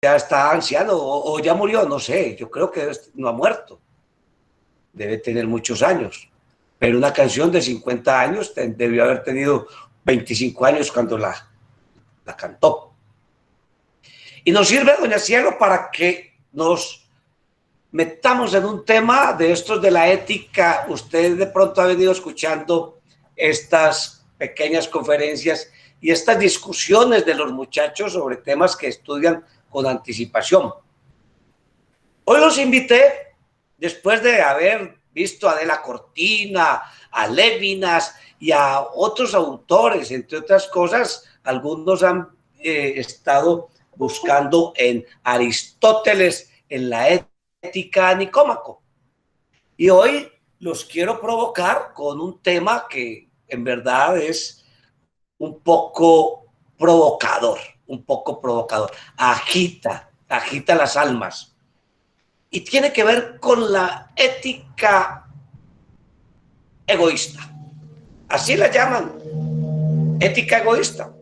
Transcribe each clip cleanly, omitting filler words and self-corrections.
ya está anciano o ya murió, no sé, yo creo que no ha muerto, debe tener muchos años, pero una canción de 50 años debió haber tenido 25 años cuando la cantó. Y nos sirve, doña Cielo, para que nos metamos en un tema de estos de la ética. Usted de pronto ha venido escuchando estas pequeñas conferencias y estas discusiones de los muchachos sobre temas que estudian con anticipación. Hoy los invité, después de haber visto a Adela Cortina, a Lévinas y a otros autores, entre otras cosas, algunos han estado buscando en Aristóteles, en la ética a Nicómaco. Y hoy los quiero provocar con un tema que en verdad es un poco provocador, agita las almas. Y tiene que ver con la ética egoísta. Así la llaman, ética egoísta.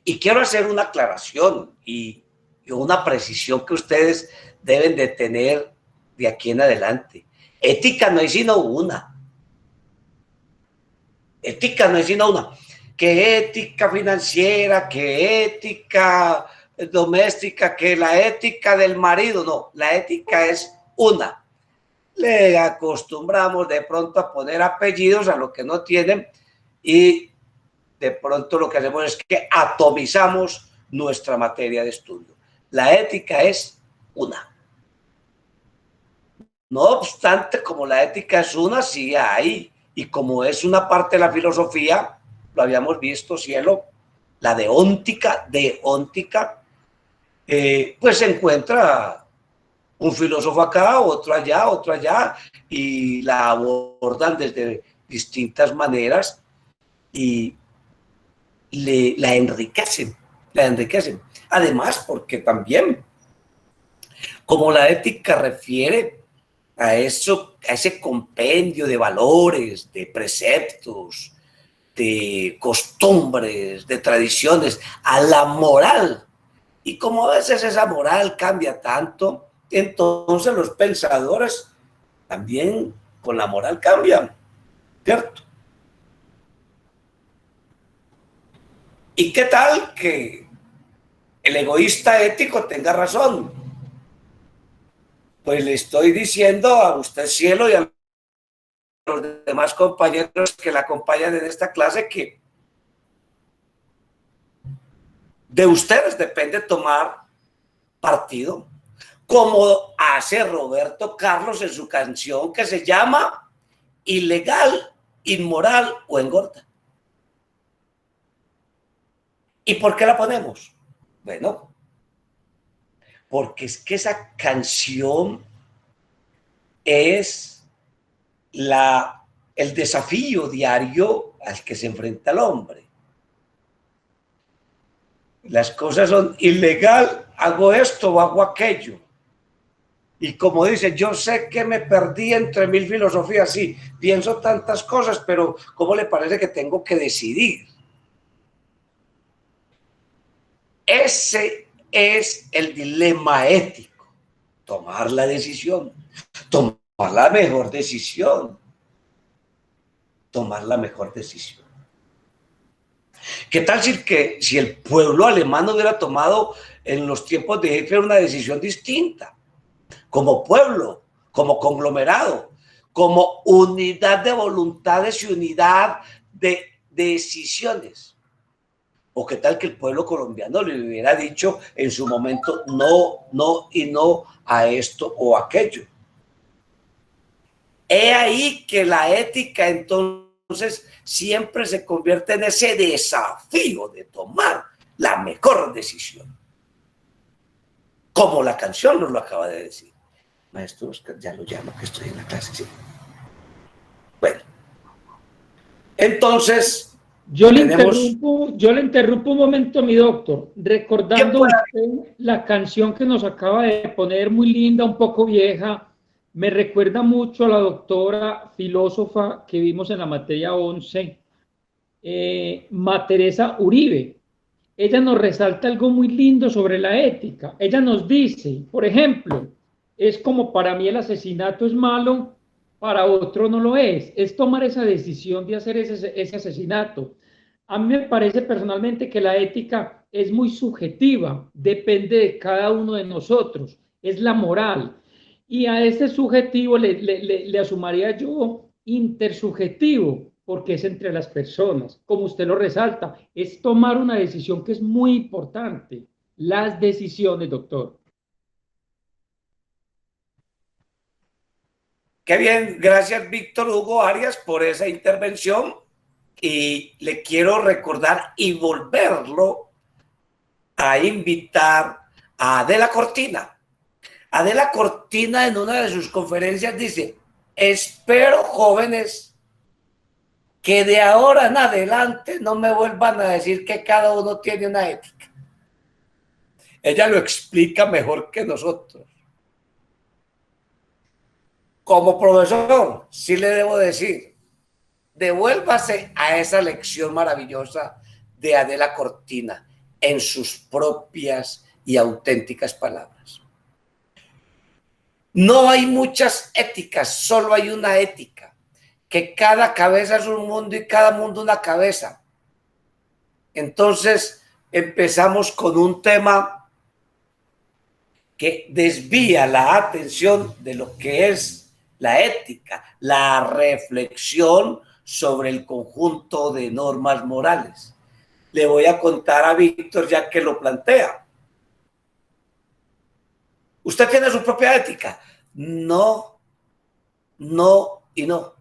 Y quiero hacer una aclaración y una precisión que ustedes deben de tener de aquí en adelante. Ética no hay sino una. Ética no hay sino una. Que ética financiera, que ética doméstica, que la ética del marido, no, la ética es una. Le acostumbramos de pronto a poner apellidos a lo que no tienen y de pronto lo que hacemos es que atomizamos nuestra materia de estudio. La ética es una. No obstante, como la ética es una, sí hay, y como es una parte de la filosofía, lo habíamos visto, Cielo, la deóntica, pues se encuentra un filósofo acá, otro allá, y la abordan desde distintas maneras y la enriquecen. Además, porque también, como la ética refiere a eso, a ese compendio de valores, de preceptos, de costumbres, de tradiciones, a la moral. Y como a veces esa moral cambia tanto, entonces los pensadores también con la moral cambian, ¿cierto? ¿Y qué tal que el egoísta ético tenga razón? Pues le estoy diciendo a usted, Cielo, y a los demás compañeros que la acompañan en esta clase que de ustedes depende tomar partido, como hace Roberto Carlos en su canción que se llama Ilegal, Inmoral o Engorda. ¿Y por qué la ponemos? Bueno, porque es que esa canción es el desafío diario al que se enfrenta el hombre. Las cosas son ilegal, hago esto o hago aquello. Y como dice, yo sé que me perdí entre mil filosofías, sí, pienso tantas cosas, pero ¿cómo le parece que tengo que decidir? Ese es el dilema ético, tomar la decisión, tomar la mejor decisión. ¿Qué tal si el pueblo alemán hubiera tomado en los tiempos de Hitler una decisión distinta? Como pueblo, como conglomerado, como unidad de voluntades y unidad de decisiones. ¿O qué tal que el pueblo colombiano le hubiera dicho en su momento no, no y no a esto o aquello? He ahí que la ética entonces siempre se convierte en ese desafío de tomar la mejor decisión. Como la canción nos lo acaba de decir. Maestro Oscar, ya lo llamo, que estoy en la clase, ¿sí? Bueno, entonces yo le interrumpo un momento, mi doctor, recordando usted la canción que nos acaba de poner, muy linda, un poco vieja, me recuerda mucho a la doctora filósofa que vimos en la materia 11, Teresa Uribe. ella nos resalta algo muy lindo sobre la ética. Ella nos dice, por ejemplo, es como para mí el asesinato es malo, para otro no lo es. Es tomar esa decisión de hacer ese asesinato. A mí me parece personalmente que la ética es muy subjetiva, depende de cada uno de nosotros, es la moral. Y a ese subjetivo le asumaría yo intersubjetivo, porque es entre las personas, como usted lo resalta, es tomar una decisión que es muy importante. Las decisiones, doctor. Qué bien, gracias Víctor Hugo Arias por esa intervención y le quiero recordar y volverlo a invitar a Adela Cortina. Adela Cortina en una de sus conferencias dice, espero jóvenes que de ahora en adelante no me vuelvan a decir que cada uno tiene una ética. Ella lo explica mejor que nosotros. Como profesor, sí le debo decir, devuélvase a esa lección maravillosa de Adela Cortina en sus propias y auténticas palabras. No hay muchas éticas, solo hay una ética, que cada cabeza es un mundo y cada mundo una cabeza. Entonces empezamos con un tema que desvía la atención de lo que es la ética, la reflexión sobre el conjunto de normas morales. Le voy a contar a Víctor ya que lo plantea. ¿Usted tiene su propia ética? No, no y no.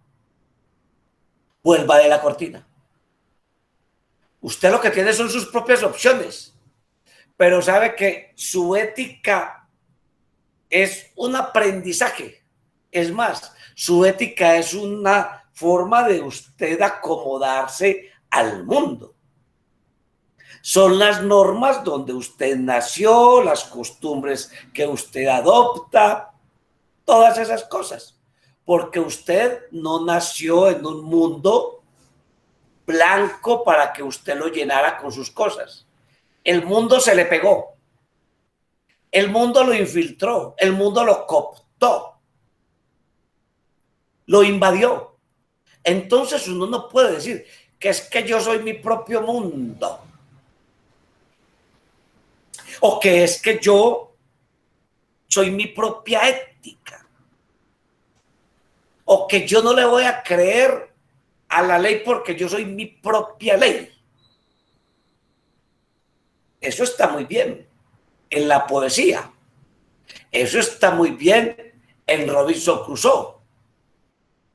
Vuelva de la cortina. Usted lo que tiene son sus propias opciones, pero sabe que su ética es un aprendizaje. Es más, su ética es una forma de usted acomodarse al mundo. Son las normas donde usted nació, las costumbres que usted adopta, todas esas cosas. Porque usted no nació en un mundo blanco para que usted lo llenara con sus cosas. El mundo se le pegó. El mundo lo infiltró. El mundo lo cooptó. Lo invadió. Entonces uno no puede decir que es que yo soy mi propio mundo. O que es que yo soy mi propia ética. O que yo no le voy a creer a la ley porque yo soy mi propia ley. Eso está muy bien en la poesía. Eso está muy bien en Robinson Crusoe,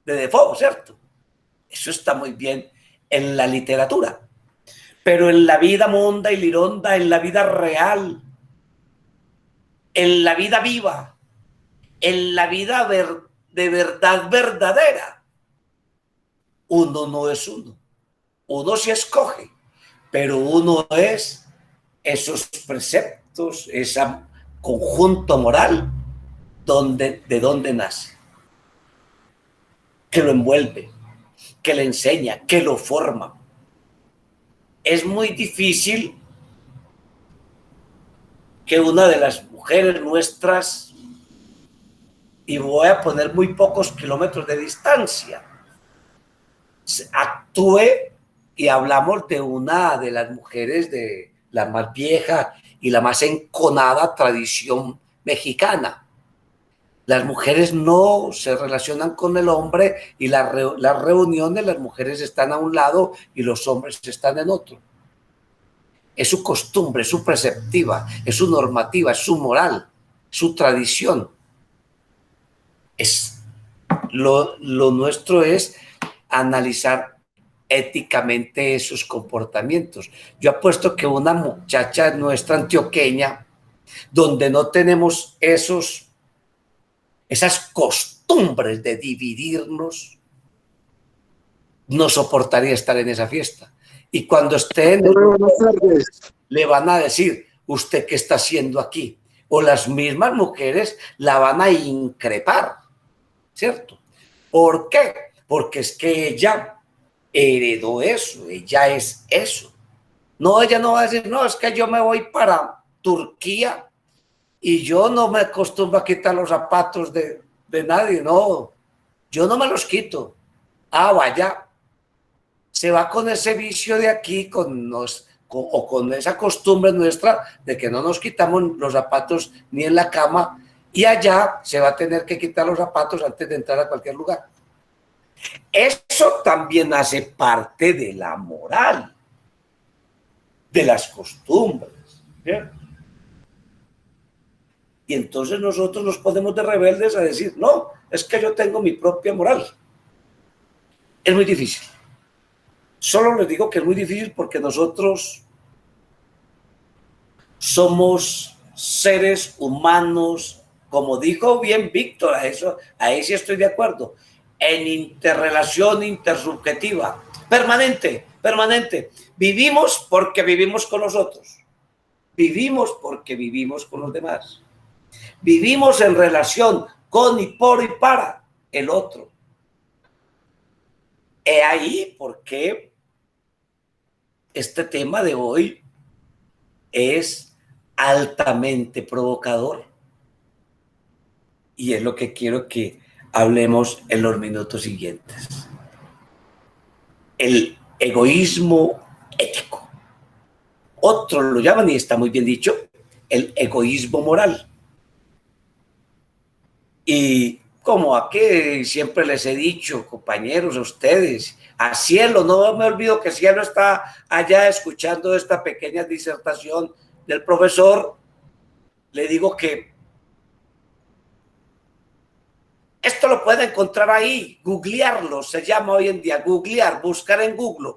de Defoe, ¿cierto? Eso está muy bien en la literatura. Pero en la vida monda y lironda, en la vida real, en la vida viva, en la vida de verdad verdadera, uno no es uno. Uno sí escoge, pero uno es esos preceptos, ese conjunto moral de donde nace, que lo envuelve, que le enseña, que lo forma. Es muy difícil que una de las mujeres nuestras, y voy a poner muy pocos kilómetros de distancia, actúe, y hablamos de una de las mujeres de la más vieja y la más enconada tradición mexicana. Las mujeres no se relacionan con el hombre y las reuniones, las mujeres están a un lado y los hombres están en otro. Es su costumbre, es su preceptiva, es su normativa, es su moral, su tradición. Lo nuestro es analizar éticamente esos comportamientos. Yo apuesto que una muchacha nuestra antioqueña, donde no tenemos esas costumbres de dividirnos, no soportaría estar en esa fiesta. Y cuando esté en el grupo, le van a decir, ¿usted qué está haciendo aquí? O las mismas mujeres la van a increpar, ¿cierto? ¿Por qué? Porque es que ella heredó eso, ella es eso. No, ella no va a decir, no, es que yo me voy para Turquía y yo no me acostumbro a quitar los zapatos de nadie, no, yo no me los quito. Ah, vaya, se va con ese vicio de aquí, con esa costumbre nuestra de que no nos quitamos los zapatos ni en la cama, y allá se va a tener que quitar los zapatos antes de entrar a cualquier lugar. Eso también hace parte de la moral, de las costumbres. ¿Bien? Y entonces nosotros nos ponemos de rebeldes a decir, no, es que yo tengo mi propia moral. Es muy difícil. Solo les digo que es muy difícil porque nosotros somos seres humanos, como dijo bien Víctor, ahí sí estoy de acuerdo, en interrelación intersubjetiva, permanente. Vivimos porque vivimos con los otros. Vivimos porque vivimos con los demás. Vivimos en relación con y por y para el otro. He ahí porque este tema de hoy es altamente provocador. Y es lo que quiero que hablemos en los minutos siguientes. El egoísmo ético. Otros lo llaman, y está muy bien dicho, el egoísmo moral. Y como aquí siempre les he dicho, compañeros, a ustedes, a Cielo, no me olvido que Cielo está allá escuchando esta pequeña disertación del profesor, le digo que esto lo pueden encontrar ahí, googlearlo, se llama hoy en día, googlear, buscar en Google,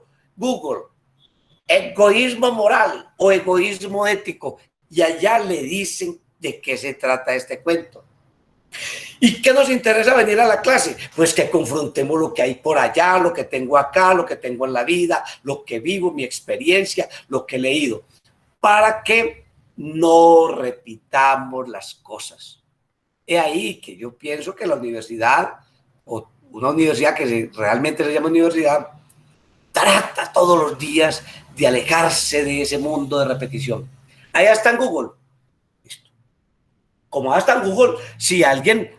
egoísmo moral o egoísmo ético, y allá le dicen de qué se trata este cuento. ¿Y qué nos interesa venir a la clase? Pues que confrontemos lo que hay por allá, lo que tengo acá, lo que tengo en la vida, lo que vivo, mi experiencia, lo que he leído, para que no repitamos las cosas. Es ahí que yo pienso que la universidad, o una universidad que realmente se llama universidad, trata todos los días de alejarse de ese mundo de repetición. Allá está en Google. Listo. Como allá está en Google, si alguien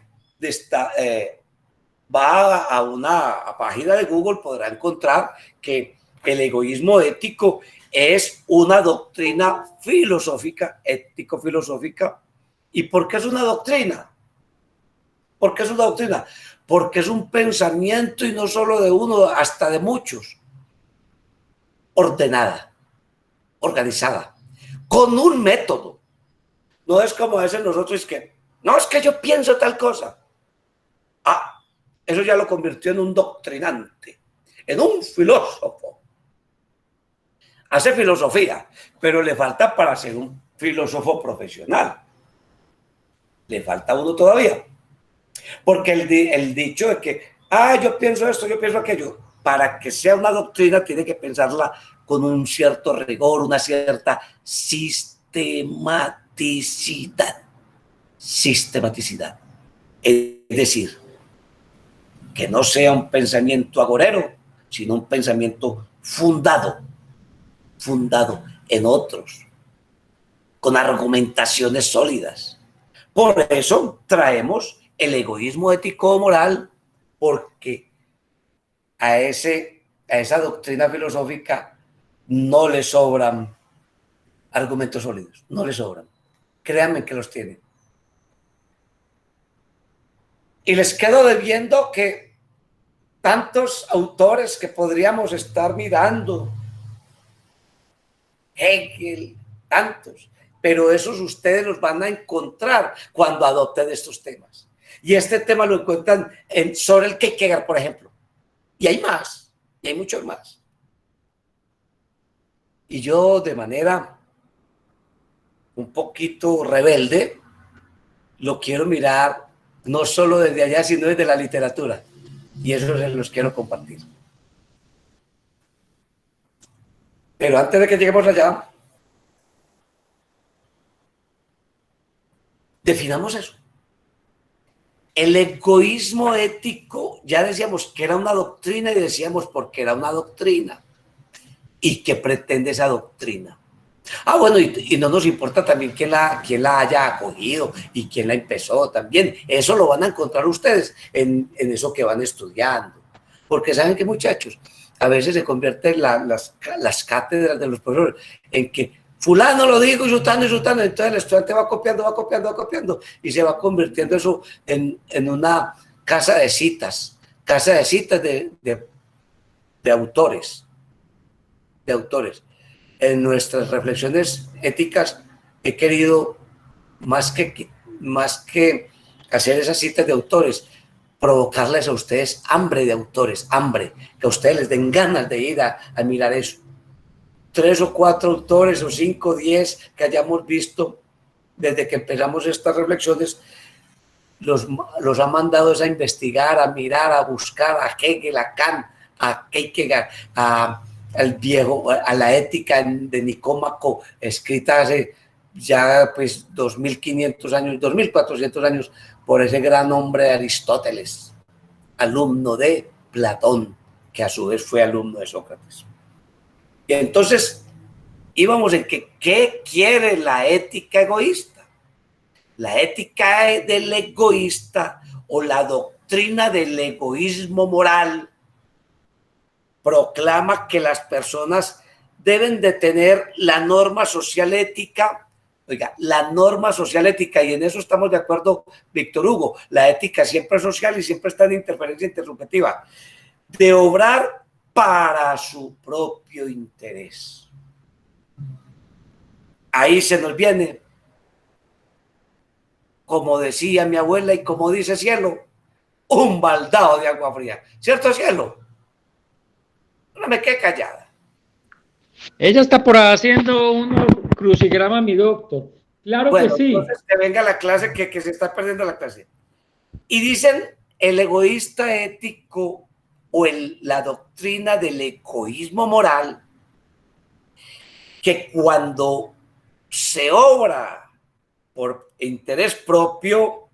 va a una página de Google, podrá encontrar que el egoísmo ético es una doctrina filosófica, ético-filosófica. ¿Y por qué es una doctrina? ¿Por qué es una doctrina? Porque es un pensamiento, y no solo de uno, hasta de muchos, ordenada, organizada, con un método. No es como dicen nosotros que, no, es que yo pienso tal cosa. Ah, eso ya lo convirtió en un doctrinante, en un filósofo. Hace filosofía, pero le falta para ser un filósofo profesional. Le falta uno todavía. Porque el dicho de que, yo pienso esto, yo pienso aquello, para que sea una doctrina tiene que pensarla con un cierto rigor, una cierta sistematicidad. Es decir, que no sea un pensamiento agorero, sino un pensamiento fundado en otros, con argumentaciones sólidas. Por eso traemos el egoísmo ético-moral, porque a esa doctrina filosófica no le sobran argumentos sólidos, no le sobran. Créanme que los tienen. Y les quedo debiendo que tantos autores que podríamos estar mirando, Hegel, tantos, pero esos ustedes los van a encontrar cuando adopten estos temas. Y este tema lo encuentran en Søren Kierkegaard, por ejemplo. Y hay más, y hay muchos más. Y yo, de manera un poquito rebelde, lo quiero mirar no solo desde allá, sino desde la literatura. Y eso se los quiero compartir. Pero antes de que lleguemos allá, definamos eso. El egoísmo ético, ya decíamos que era una doctrina, y decíamos porque era una doctrina. y qué pretende esa doctrina. Ah, bueno, y no nos importa también quién la haya acogido y quién la empezó también. Eso lo van a encontrar ustedes en eso que van estudiando. Porque saben que, muchachos, a veces se convierten las cátedras de los profesores en que fulano lo dijo y sutano, entonces el estudiante va copiando y se va convirtiendo eso en una casa de citas de autores. En nuestras reflexiones éticas he querido, más que hacer esas citas de autores, provocarles a ustedes hambre de autores, que a ustedes les den ganas de ir a mirar eso. 3 o 4 autores, o 5, 10 que hayamos visto desde que empezamos estas reflexiones, los ha mandado a investigar, a mirar, a buscar a Hegel, a Kant, a Kierkegaard, a la ética de Nicómaco, escrita hace ya pues 2500 años, 2400 años, por ese gran hombre de Aristóteles, alumno de Platón, que a su vez fue alumno de Sócrates. Y entonces íbamos en que, ¿qué quiere la ética egoísta? La ética del egoísta o la doctrina del egoísmo moral proclama que las personas deben de tener la norma social ética. Oiga, la norma social ética, y en eso estamos de acuerdo, Víctor Hugo, la ética siempre es social y siempre está en interferencia intersubjetiva, de obrar para su propio interés. Ahí se nos viene, como decía mi abuela y como dice Cielo, un baldado de agua fría. ¿Cierto, Cielo? No me quedé callada. Ella está por haciendo un crucigrama, mi doctor. Claro, bueno, que sí. Entonces que venga la clase, que se está perdiendo la clase. Y dicen el egoísta ético o la doctrina del egoísmo moral, que cuando se obra por interés propio,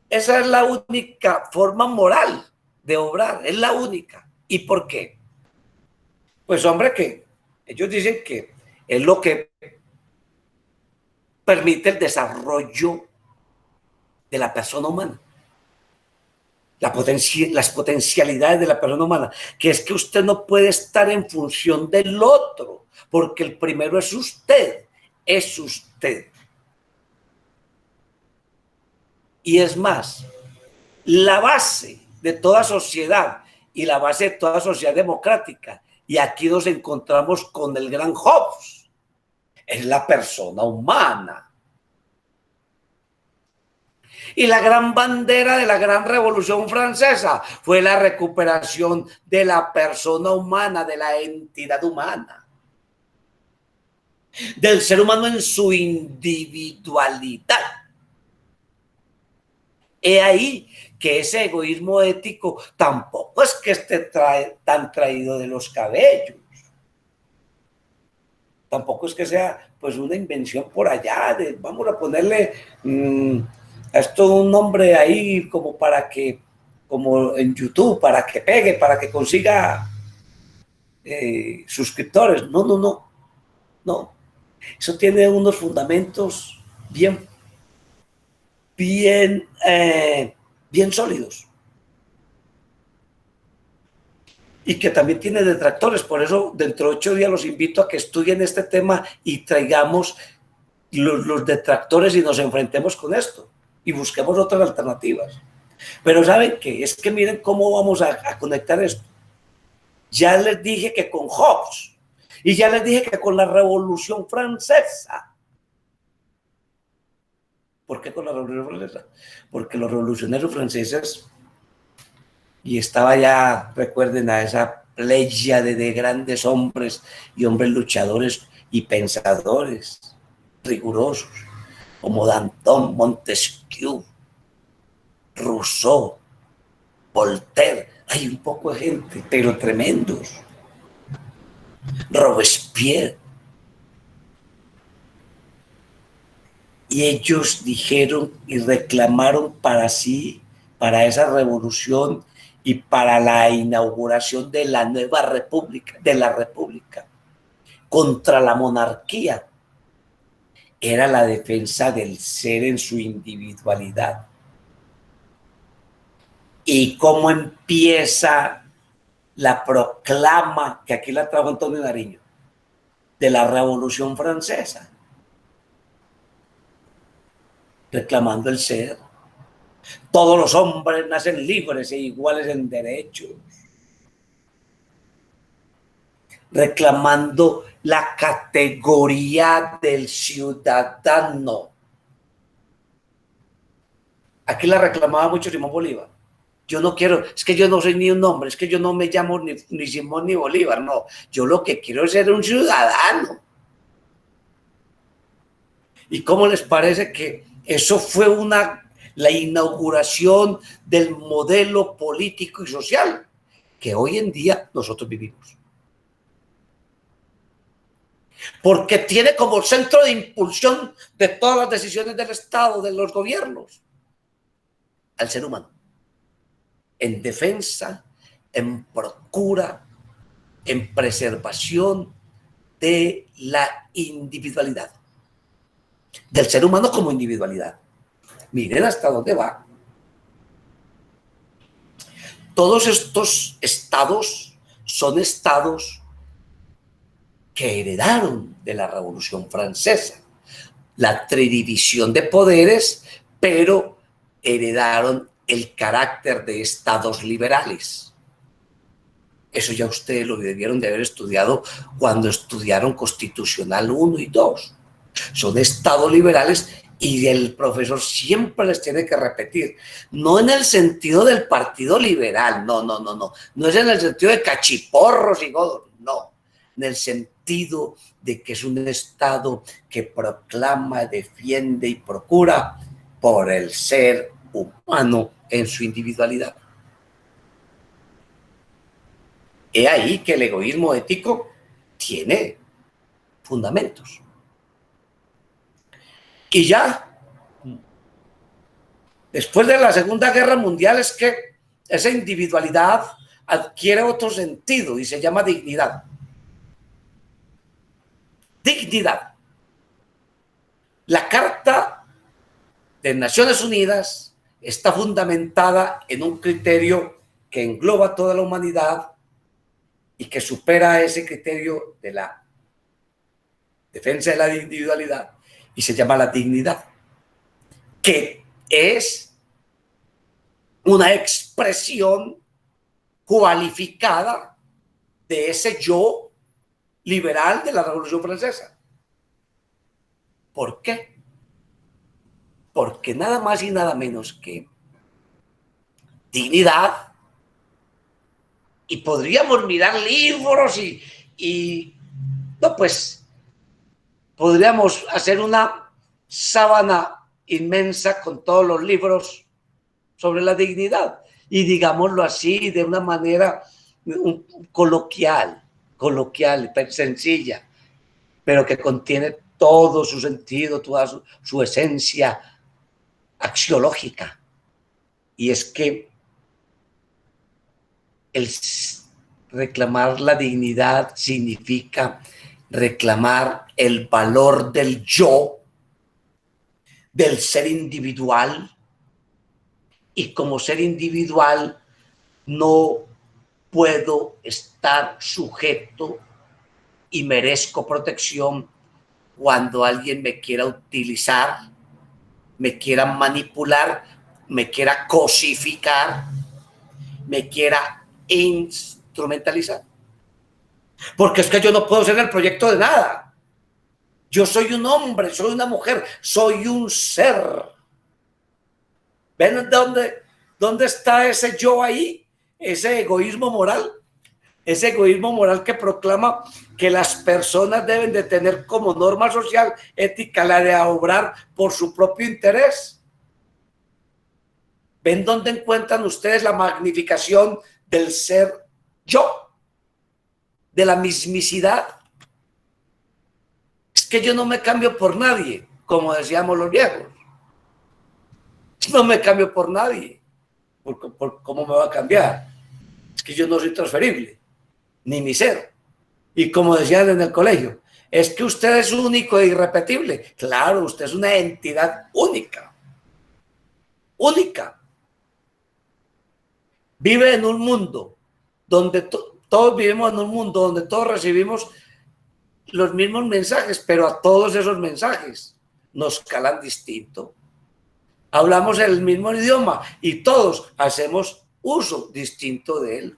esa es la única forma moral de obrar, es la única. ¿Y por qué? Pues hombre, que ellos dicen que es lo que permite el desarrollo de la persona humana. Las potencialidades de la persona humana, que es que usted no puede estar en función del otro, porque el primero es usted. Y es más, la base de toda sociedad y la base de toda sociedad democrática, y aquí nos encontramos con el gran Hobbes, es la persona humana. Y la gran bandera de la gran Revolución Francesa fue la recuperación de la persona humana, de la entidad humana, del ser humano en su individualidad. He ahí que ese egoísmo ético tampoco es que esté tan traído de los cabellos. Tampoco es que sea pues una invención por allá, vamos a ponerle a esto un nombre ahí como como en YouTube, para que pegue, para que consiga suscriptores. No. Eso tiene unos fundamentos bien sólidos. Y que también tiene detractores. Por eso, dentro de 8 días los invito a que estudien este tema y traigamos los detractores y nos enfrentemos con esto y busquemos otras alternativas. Pero ¿saben qué? Es que miren cómo vamos a conectar esto. Ya les dije que con Hobbes y ya les dije que con la Revolución Francesa. ¿Por qué con la Revolución Francesa? Porque los revolucionarios franceses, y estaba ya, recuerden, a esa pléyade de grandes hombres y hombres luchadores y pensadores rigurosos, como Danton, Montesquieu, Rousseau, Voltaire, hay un poco de gente, pero tremendos. Robespierre. Y ellos dijeron y reclamaron para sí, para esa revolución y para la inauguración de la nueva república, de la república, contra la monarquía era la defensa del ser en su individualidad. Y cómo empieza la proclama, que aquí la trajo Antonio Nariño, de la Revolución Francesa, reclamando el ser. Todos los hombres nacen libres e iguales en derechos, reclamando la categoría del ciudadano. Aquí la reclamaba mucho Simón Bolívar. Yo no quiero, es que yo no soy ni un hombre, es que yo no me llamo ni Simón ni Bolívar, no. Yo lo que quiero es ser un ciudadano. ¿Y cómo les parece que eso fue la inauguración del modelo político y social que hoy en día nosotros vivimos? Porque tiene como centro de impulsión de todas las decisiones del Estado, de los gobiernos, al ser humano. En defensa, en procura, en preservación de la individualidad, del ser humano como individualidad. Miren hasta dónde va. Todos estos estados son estados que heredaron de la Revolución Francesa, la tridivisión de poderes, pero heredaron el carácter de estados liberales. Eso ya ustedes lo debieron de haber estudiado cuando estudiaron Constitucional 1 y 2. Son estados liberales y el profesor siempre les tiene que repetir, no en el sentido del Partido Liberal, no es en el sentido de cachiporros y godos, no, en el sentido de que es un estado que proclama, defiende y procura por el ser humano en su individualidad. He ahí que el egoísmo ético tiene fundamentos. Y ya, después de la Segunda Guerra Mundial, es que esa individualidad adquiere otro sentido y se llama dignidad. Dignidad. La Carta de Naciones Unidas está fundamentada en un criterio que engloba toda la humanidad y que supera ese criterio de la defensa de la individualidad y se llama la dignidad, que es una expresión cualificada de ese yo liberal de la Revolución Francesa. ¿Por qué? Porque nada más y nada menos que dignidad, y podríamos mirar libros y no, pues podríamos hacer una sábana inmensa con todos los libros sobre la dignidad y digámoslo así de una manera coloquial, sencilla, pero que contiene todo su sentido, toda su esencia axiológica. Y es que el reclamar la dignidad significa reclamar el valor del yo, del ser individual, y como ser individual no puedo estar sujeto y merezco protección cuando alguien me quiera utilizar, me quiera manipular, me quiera cosificar, me quiera instrumentalizar. Porque es que yo no puedo ser el proyecto de nada. Yo soy un hombre, soy una mujer, soy un ser. ¿Ven dónde está ese yo ahí? Ese egoísmo moral. Ese egoísmo moral que proclama que las personas deben de tener como norma social ética la de obrar por su propio interés. ¿Ven dónde encuentran ustedes la magnificación del ser yo? De la mismicidad. Es que yo no me cambio por nadie, como decíamos los viejos. No me cambio por nadie. ¿Cómo me va a cambiar? Es que yo no soy transferible, ni mi ser. Y como decían en el colegio, es que usted es único e irrepetible. Claro, usted es una entidad única, única. Vive en un mundo donde todos vivimos en un mundo donde todos recibimos los mismos mensajes, pero a todos esos mensajes nos calan distinto. Hablamos el mismo idioma y todos hacemos uso distinto de él.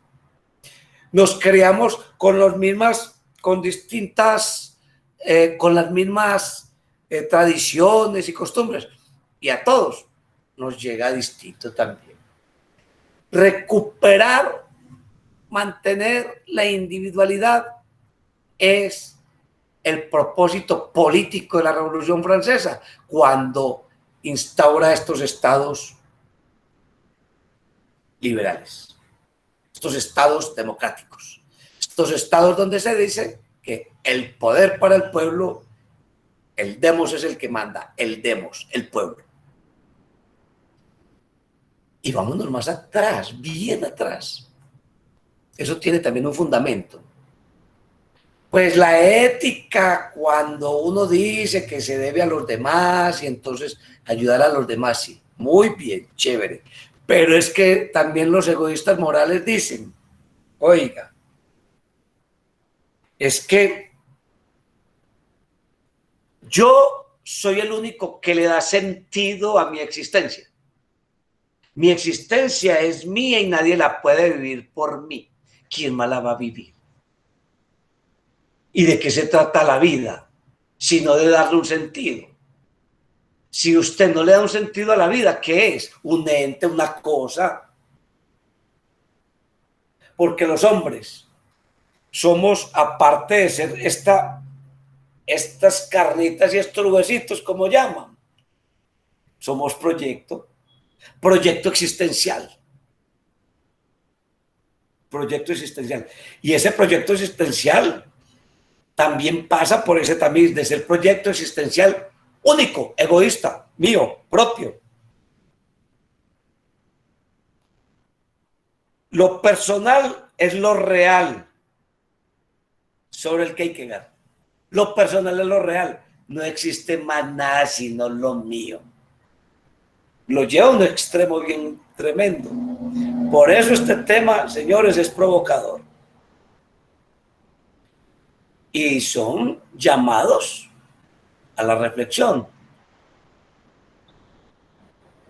Nos creamos con las mismas, con distintas, con las mismas tradiciones y costumbres, y a todos nos llega distinto también. Recuperar, mantener la individualidad es el propósito político de la Revolución Francesa cuando instaura estos estados liberales, estos estados democráticos, estos estados donde se dice que el poder para el pueblo, el demos es el que manda, el demos, el pueblo. Y vámonos más atrás, bien atrás. Eso tiene también un fundamento. Pues la ética, cuando uno dice que se debe a los demás y entonces ayudar a los demás, sí, muy bien, chévere. Pero es que también los egoístas morales dicen, oiga, es que yo soy el único que le da sentido a mi existencia. Mi existencia es mía y nadie la puede vivir por mí. ¿Quién más la va a vivir? ¿Y de qué se trata la vida? Sino de darle un sentido. Si usted no le da un sentido a la vida, ¿qué es? Un ente, una cosa. Porque los hombres somos, aparte de ser estas carnitas y estos huesitos, como llaman, somos proyecto existencial. Proyecto existencial. Y ese proyecto existencial también pasa por ese tamiz de ser proyecto existencial único, egoísta, mío, propio. Lo personal es lo real sobre el que hay que ganar. Lo personal es lo real. No existe más nada sino lo mío. Lo lleva a un extremo bien tremendo. Por eso este tema, señores, es provocador. Y son llamados a la reflexión.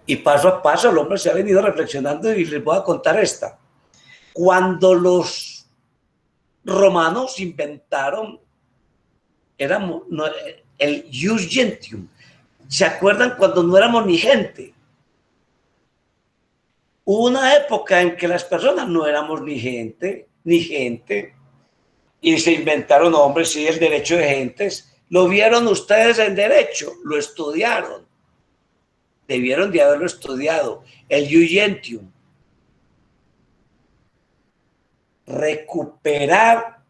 Y paso a paso el hombre se ha venido reflexionando y les voy a contar esta. Cuando los romanos inventaron el ius gentium, ¿se acuerdan cuando no éramos ni gente? Hubo una época en que las personas no éramos ni gente, y se inventaron hombres, sí, el derecho de gentes. ¿Lo vieron ustedes en derecho? Lo estudiaron. Debieron de haberlo estudiado. El ius gentium. Recuperar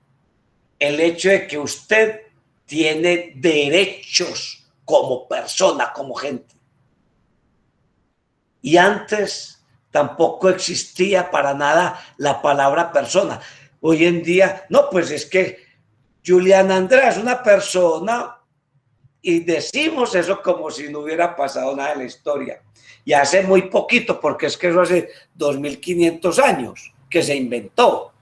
el hecho de que usted tiene derechos como persona, como gente. Y antes tampoco existía para nada la palabra persona. Hoy en día, no, pues es que Julián Andrés es una persona y decimos eso como si no hubiera pasado nada en la historia. Y hace muy poquito, porque es que eso hace 2500 años que se inventó.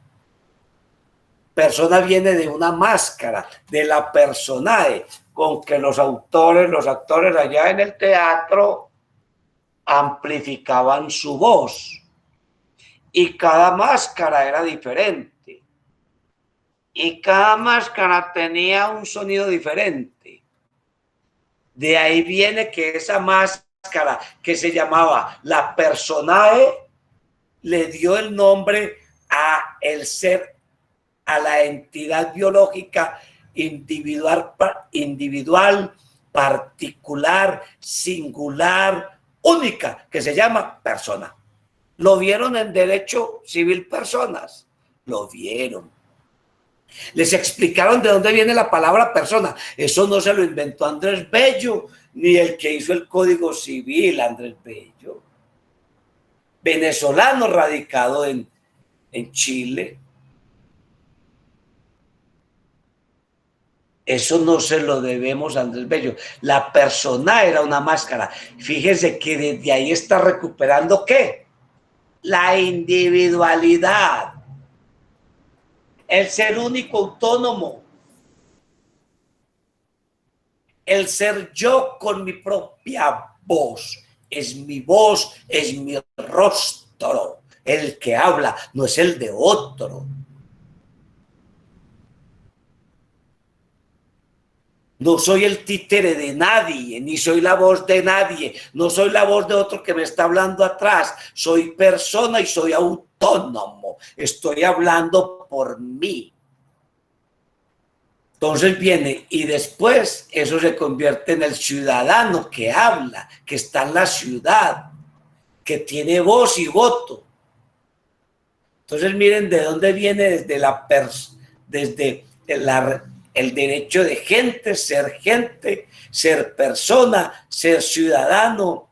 Persona viene de una máscara, de la personae, con que los actores allá en el teatro amplificaban su voz. Y cada máscara era diferente. Y cada máscara tenía un sonido diferente. De ahí viene que esa máscara que se llamaba la personae le dio el nombre a el ser, a la entidad biológica individual, particular, singular, única, que se llama persona. ¿Lo vieron en derecho civil personas? Lo vieron. Les explicaron de dónde viene la palabra persona. Eso no se lo inventó Andrés Bello, ni el que hizo el Código Civil, Andrés Bello. Venezolano radicado en Chile. Eso no se lo debemos a Andrés Bello. La persona era una máscara. Fíjese que desde ahí está recuperando ¿qué? La individualidad. El ser único, autónomo. El ser yo con mi propia voz. Es mi voz, es mi rostro. El que habla no es el de otro. No soy el títere de nadie, ni soy la voz de nadie, no soy la voz de otro que me está hablando atrás. Soy persona y soy autónomo. Estoy hablando por mí. Entonces viene y después eso se convierte en el ciudadano que habla, que está en la ciudad, que tiene voz y voto. Entonces miren de dónde viene desde el derecho de gente, ser persona, ser ciudadano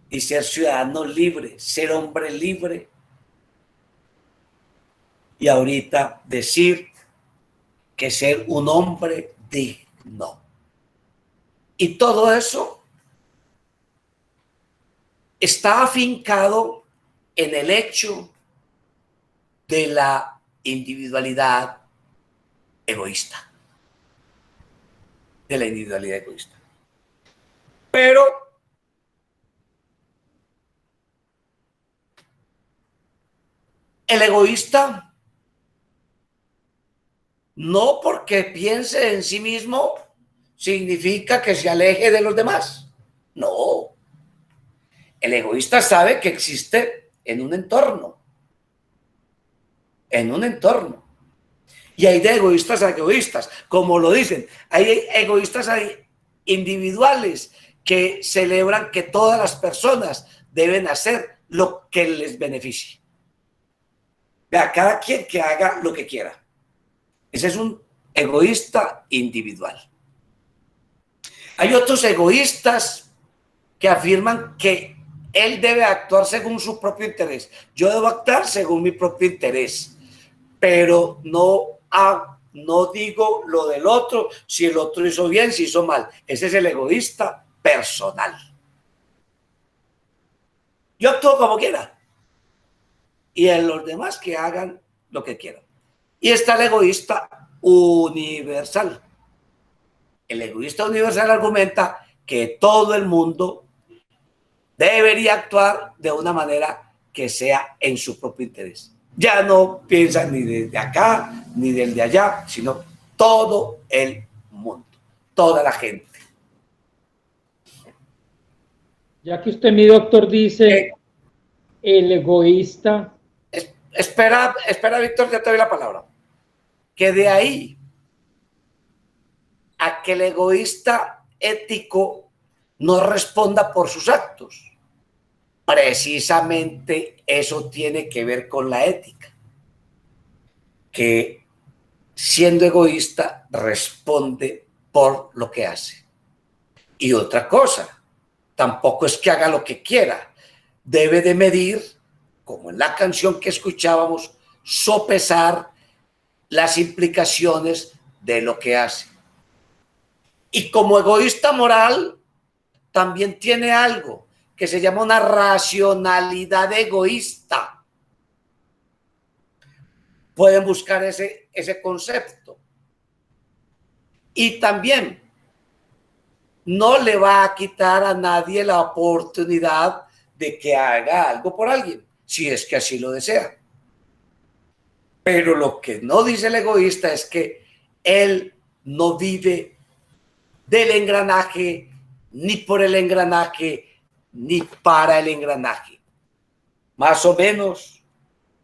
y ser ciudadano libre, ser hombre libre. Y ahorita decir que ser un hombre digno. Y todo eso está afincado en el hecho de la individualidad egoísta. De la individualidad egoísta. Pero el egoísta, no porque piense en sí mismo, significa que se aleje de los demás. No. El egoísta sabe que existe en un entorno. En un entorno. Y hay de egoístas a egoístas, como lo dicen. Hay egoístas individuales que celebran que todas las personas deben hacer lo que les beneficie. Vea, cada quien que haga lo que quiera. Ese es un egoísta individual. Hay otros egoístas que afirman que él debe actuar según su propio interés. Yo debo actuar según mi propio interés, pero no digo lo del otro, si el otro hizo bien, si hizo mal. Ese es el egoísta personal. Yo actúo como quiera y en los demás que hagan lo que quieran. Y está el egoísta universal. El egoísta universal argumenta que todo el mundo debería actuar de una manera que sea en su propio interés. Ya no piensa ni desde acá ni del de allá, sino todo el mundo, toda la gente. Ya que usted, mi doctor, dice el egoísta. Espera, Víctor, ya te doy la palabra. Que de ahí a que el egoísta ético no responda por sus actos. Precisamente eso tiene que ver con la ética. Que siendo egoísta responde por lo que hace. Y otra cosa, tampoco es que haga lo que quiera. Debe de medir, como en la canción que escuchábamos, sopesar las implicaciones de lo que hace. Y como egoísta moral, también tiene algo que se llama una racionalidad egoísta. Pueden buscar ese concepto. Y también no le va a quitar a nadie la oportunidad de que haga algo por alguien, si es que así lo desea. Pero lo que no dice el egoísta es que él no vive del engranaje, ni por el engranaje, ni para el engranaje. Más o menos,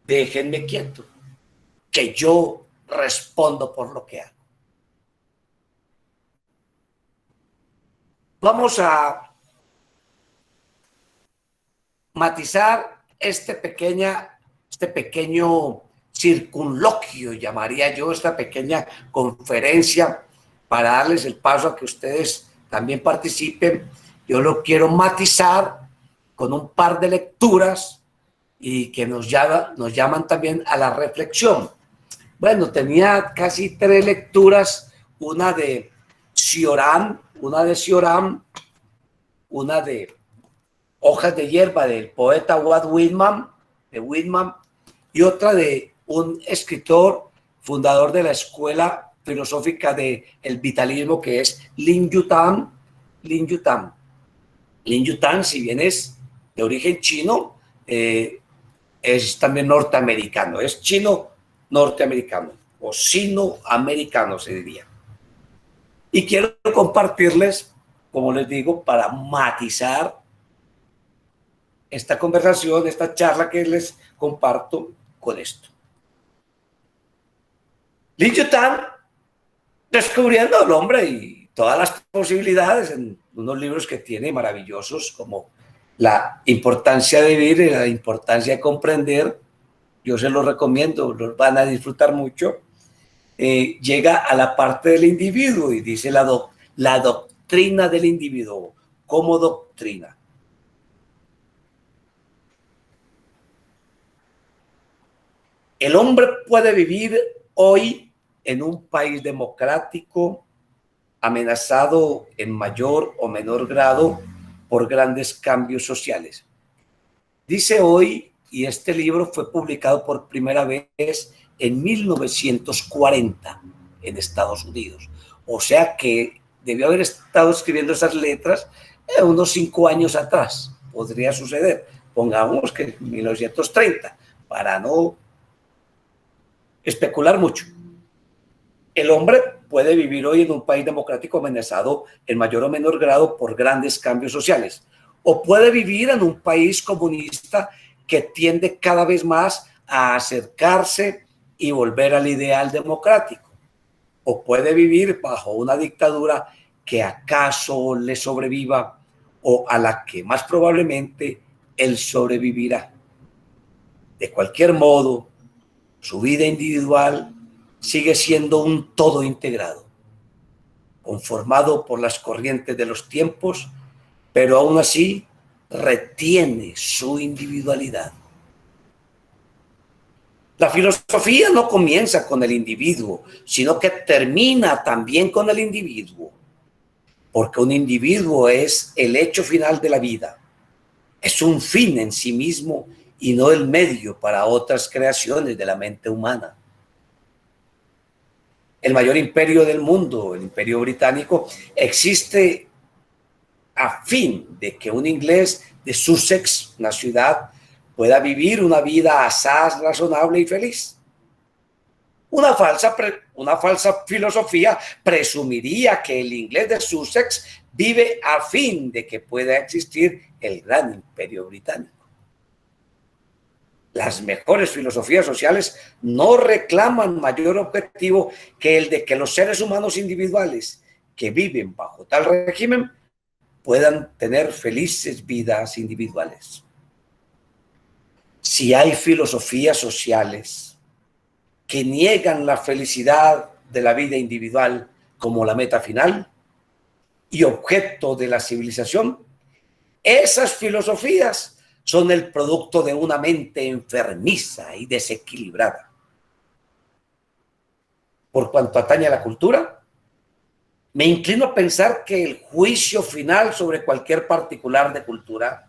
déjenme quieto, que yo respondo por lo que hago. Vamos a matizar este pequeño circunloquio, llamaría yo, esta pequeña conferencia, para darles el paso a que ustedes también participen. Yo lo quiero matizar con un par de lecturas y que nos llaman también a la reflexión. Bueno, tenía casi 3 lecturas, una de Cioran, una de Hojas de hierba del poeta Walt Whitman, y otra de un escritor fundador de la escuela filosófica del vitalismo, que es Lin Yutang. Lin Yutang, si bien es de origen chino, es también norteamericano, es chino-norteamericano o sino-americano se diría. Y quiero compartirles, como les digo, para matizar esta conversación, esta charla que les comparto con esto. Lin Yutang descubriendo al hombre y todas las posibilidades en unos libros que tiene maravillosos, como La importancia de vivir y la importancia de comprender. Yo se los recomiendo, los van a disfrutar mucho. Llega a la parte del individuo y dice la doctrina del individuo como doctrina. El hombre puede vivir hoy en un país democrático, amenazado en mayor o menor grado por grandes cambios sociales. Dice hoy, y este libro fue publicado por primera vez en 1940 en Estados Unidos. O sea que debió haber estado escribiendo esas letras unos 5 años atrás. Podría suceder. Pongamos que en 1930, para no especular mucho. El hombre puede vivir hoy en un país democrático amenazado en mayor o menor grado por grandes cambios sociales, o puede vivir en un país comunista que tiende cada vez más a acercarse y volver al ideal democrático, o puede vivir bajo una dictadura que acaso le sobreviva o a la que más probablemente él sobrevivirá. De cualquier modo, su vida individual sigue siendo un todo integrado, conformado por las corrientes de los tiempos, pero aún así retiene su individualidad. La filosofía no comienza con el individuo, sino que termina también con el individuo, porque un individuo es el hecho final de la vida, es un fin en sí mismo y no el medio para otras creaciones de la mente humana. El mayor imperio del mundo, el Imperio Británico, existe a fin de que un inglés de Sussex, una ciudad, pueda vivir una vida asaz, razonable y feliz. Una falsa filosofía presumiría que el inglés de Sussex vive a fin de que pueda existir el gran Imperio Británico. Las mejores filosofías sociales no reclaman mayor objetivo que el de que los seres humanos individuales que viven bajo tal régimen puedan tener felices vidas individuales. Si hay filosofías sociales que niegan la felicidad de la vida individual como la meta final y objeto de la civilización, esas filosofías son el producto de una mente enfermiza y desequilibrada. Por cuanto atañe a la cultura, me inclino a pensar que el juicio final sobre cualquier particular de cultura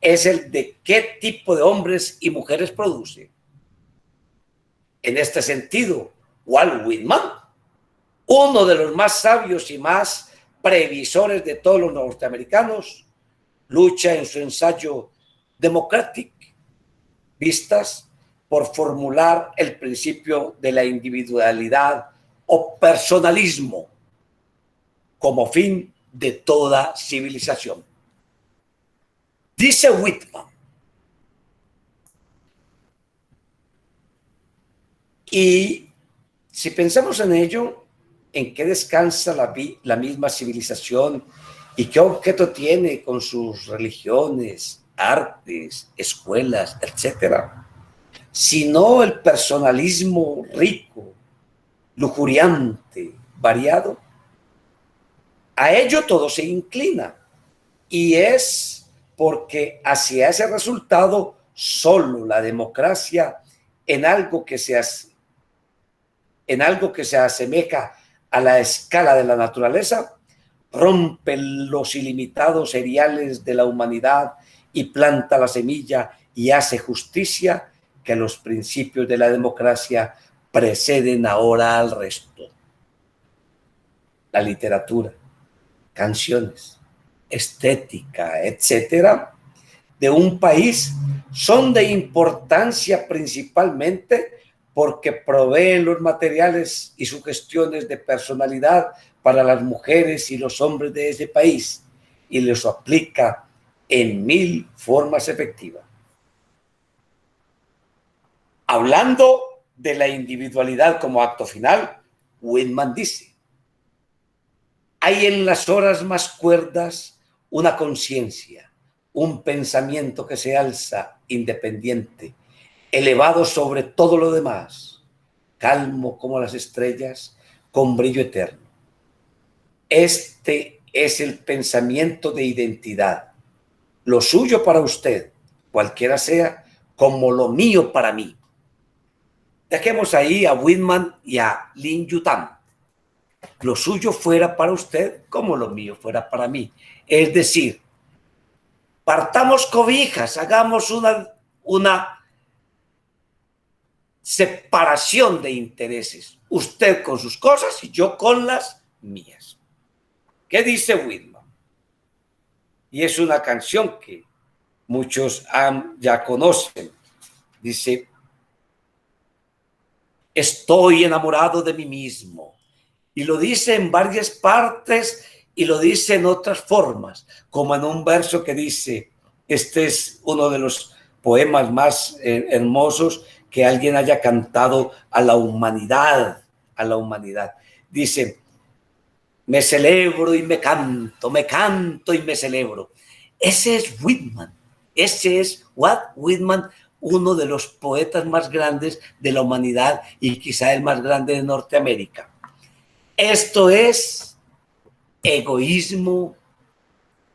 es el de qué tipo de hombres y mujeres produce. En este sentido, Walt Whitman, uno de los más sabios y más previsores de todos los norteamericanos, lucha en su ensayo Democratic Vistas por formular el principio de la individualidad o personalismo como fin de toda civilización. Dice Whitman, y si pensamos en ello, ¿en qué descansa la misma civilización y qué objeto tiene con sus religiones, artes, escuelas, etcétera? Sino el personalismo rico, lujuriante, variado. A ello todo se inclina y es porque hacia ese resultado solo la democracia en algo que se en algo que se asemeja a la escala de la naturaleza, rompe los ilimitados seriales de la humanidad y planta la semilla y hace justicia que los principios de la democracia preceden ahora al resto. La literatura, canciones, estética, etcétera, de un país son de importancia principalmente porque proveen los materiales y sugestiones de personalidad para las mujeres y los hombres de ese país y los aplica en 1000 formas efectivas. Hablando de la individualidad como acto final, Whitman dice: hay en las horas más cuerdas una conciencia, un pensamiento que se alza independiente, elevado sobre todo lo demás, calmo como las estrellas, con brillo eterno. Este es el pensamiento de identidad, lo suyo para usted, cualquiera sea, como lo mío para mí. Dejemos ahí a Whitman y a Lin Yutang. Lo suyo fuera para usted como lo mío fuera para mí. Es decir, partamos cobijas, hagamos una separación de intereses. Usted con sus cosas y yo con las mías. ¿Qué dice Whitman? Y es una canción que muchos ya conocen. Dice: estoy enamorado de mí mismo. Y lo dice en varias partes y lo dice en otras formas, como en un verso que dice, este es uno de los poemas más hermosos que alguien haya cantado a la humanidad, Dice: me celebro y me canto y me celebro. Ese es Whitman, ese es Walt Whitman, uno de los poetas más grandes de la humanidad y quizá el más grande de Norteamérica. Esto es egoísmo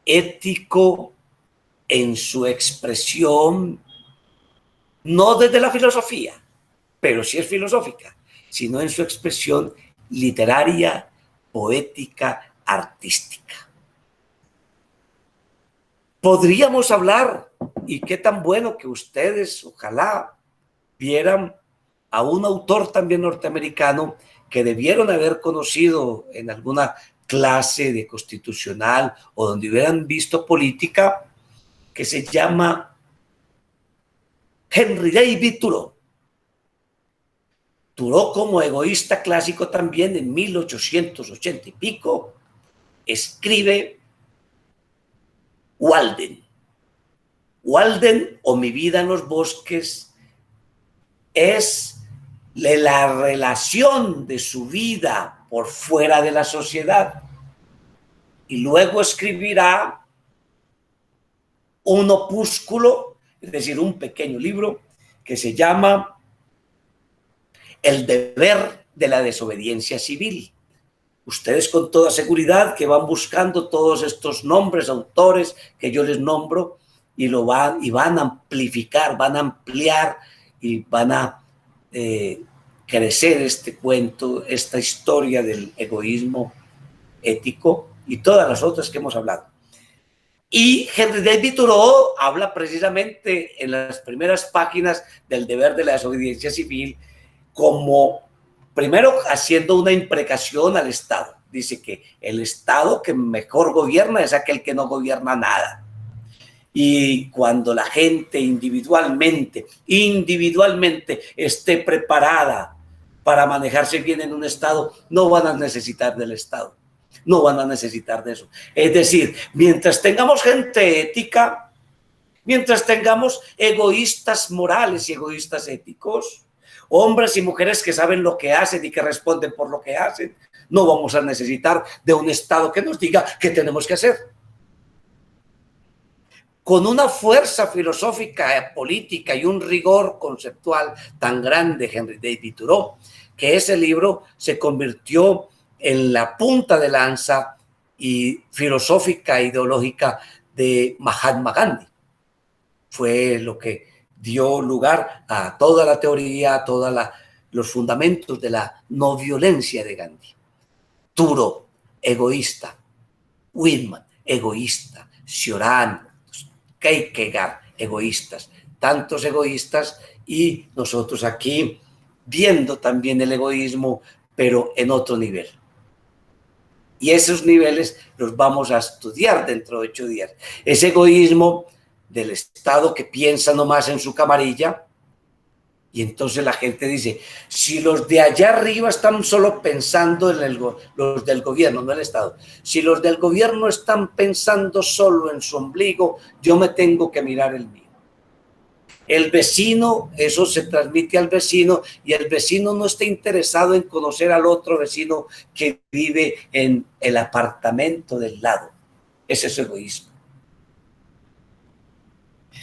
ético en su expresión, no desde la filosofía, pero sí es filosófica, sino en su expresión literaria, poética, artística. Podríamos hablar, y qué tan bueno que ustedes ojalá vieran a un autor también norteamericano que debieron haber conocido en alguna clase de constitucional o donde hubieran visto política, que se llama Henry David Thoreau. Thoreau, como egoísta clásico también, en 1880 y pico, escribe Walden. Walden, o Mi vida en los bosques, es la relación de su vida por fuera de la sociedad. Y luego escribirá un opúsculo, es decir, un pequeño libro que se llama El deber de la desobediencia civil. Ustedes con toda seguridad que van buscando todos estos nombres, autores que yo les nombro, y van a amplificar, van a ampliar y van a crecer este cuento, esta historia del egoísmo ético y todas las otras que hemos hablado. Y Henry David Thoreau habla precisamente en las primeras páginas del deber de la desobediencia civil como, primero, haciendo una imprecación al Estado. Dice que el Estado que mejor gobierna es aquel que no gobierna nada. Y cuando la gente individualmente esté preparada para manejarse bien en un Estado, no van a necesitar del Estado, no van a necesitar de eso. Es decir, mientras tengamos gente ética, mientras tengamos egoístas morales y egoístas éticos, hombres y mujeres que saben lo que hacen y que responden por lo que hacen, no vamos a necesitar de un Estado que nos diga qué tenemos que hacer. Con una fuerza filosófica, política y un rigor conceptual tan grande, Henry David Thoreau, que ese libro se convirtió en la punta de lanza y filosófica e ideológica de Mahatma Gandhi. Fue lo que dio lugar a toda la teoría, a toda la los fundamentos de la no violencia de Gandhi. Thoreau, egoísta. Whitman, egoísta. Cioran, Kierkegaard, egoístas. Tantos egoístas, y nosotros aquí viendo también el egoísmo, pero en otro nivel. Y esos niveles los vamos a estudiar dentro de 8 días. Ese egoísmo del Estado que piensa nomás en su camarilla, y entonces la gente dice, si los de allá arriba están solo pensando en los del gobierno, no el Estado, si los del gobierno están pensando solo en su ombligo, yo me tengo que mirar el mío. El vecino, eso se transmite al vecino, y el vecino no está interesado en conocer al otro vecino que vive en el apartamento del lado. Ese es egoísmo.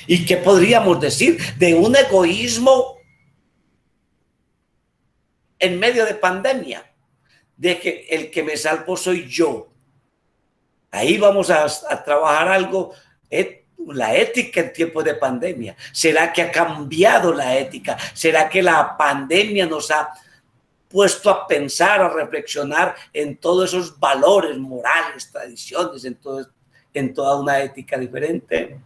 ¿Y qué podríamos decir de un egoísmo en medio de pandemia? De que el que me salvo soy yo. Ahí vamos a trabajar algo, la ética en tiempos de pandemia. ¿Será que ha cambiado la ética? ¿Será que la pandemia nos ha puesto a pensar, a reflexionar en todos esos valores morales, tradiciones, en toda una ética diferente?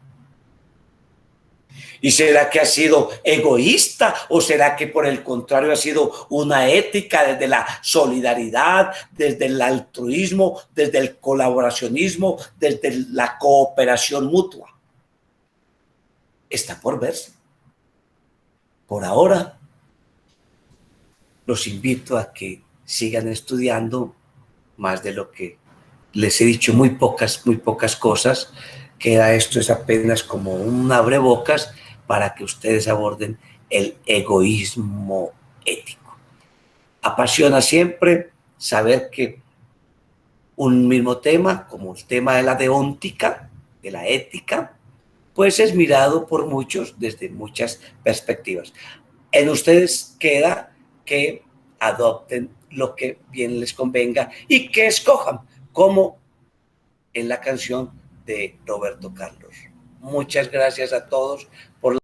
¿Y será que ha sido egoísta, o será que por el contrario ha sido una ética desde la solidaridad, desde el altruismo, desde el colaboracionismo, desde la cooperación mutua? Está por verse. Por ahora, los invito a que sigan estudiando más de lo que les he dicho, muy pocas cosas. Queda esto es apenas como un abrebocas para que ustedes aborden el egoísmo ético. Apasiona siempre saber que un mismo tema, como el tema de la deóntica, de la ética, pues es mirado por muchos desde muchas perspectivas. En ustedes queda que adopten lo que bien les convenga y que escojan, como en la canción de Roberto Carlos. Muchas gracias a todos por